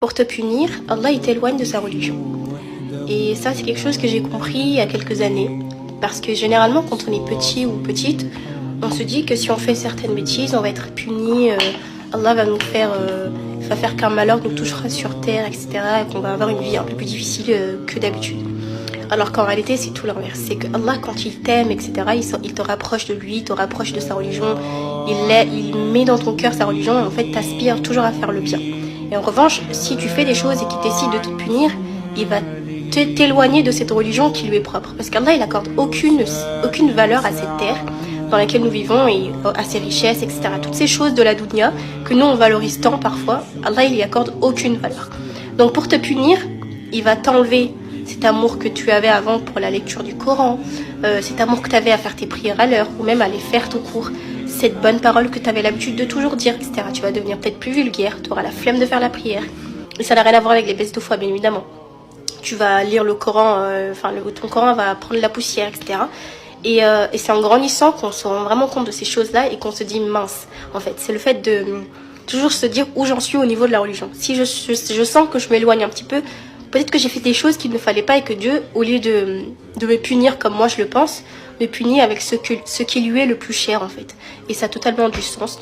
Pour te punir, Allah il t'éloigne de sa religion. Et ça c'est quelque chose que j'ai compris il y a quelques années. Parce que généralement quand on est petit ou petite, on se dit que si on fait certaines bêtises, on va être puni, Allah va nous faire, va faire qu'un malheur nous touchera sur terre, etc. Et qu'on va avoir une vie un peu plus difficile que d'habitude. Alors qu'en réalité c'est tout l'inverse. C'est que Allah quand il t'aime, etc., il te rapproche de lui, il te rapproche de sa religion, il met dans ton cœur sa religion et en fait t'aspires toujours à faire le bien. Et en revanche, si tu fais des choses et qu'il décide de te punir, il va t'éloigner de cette religion qui lui est propre. Parce qu'Allah, il accorde aucune valeur à cette terre dans laquelle nous vivons et à ses richesses, etc. Toutes ces choses de la dunya que nous, on valorise tant parfois, Allah, il y accorde aucune valeur. Donc pour te punir, il va t'enlever cet amour que tu avais avant pour la lecture du Coran, cet amour que tu avais à faire tes prières à l'heure ou même à les faire tout court, cette bonne parole que tu avais l'habitude de toujours dire, etc. Tu vas devenir peut-être plus vulgaire, tu auras la flemme de faire la prière. Et ça n'a rien à voir avec les baisses de foi, bien évidemment. Tu vas lire le Coran, ton Coran va prendre la poussière, etc. Et c'est en grandissant qu'on se rend vraiment compte de ces choses-là et qu'on se dit mince. En fait, c'est le fait de toujours se dire où j'en suis au niveau de la religion. Si je sens que je m'éloigne un petit peu, peut-être que j'ai fait des choses qu'il ne fallait pas et que Dieu, au lieu de me punir comme moi je le pense, me punit avec ce qui lui est le plus cher en fait. Et ça a totalement du sens. Donc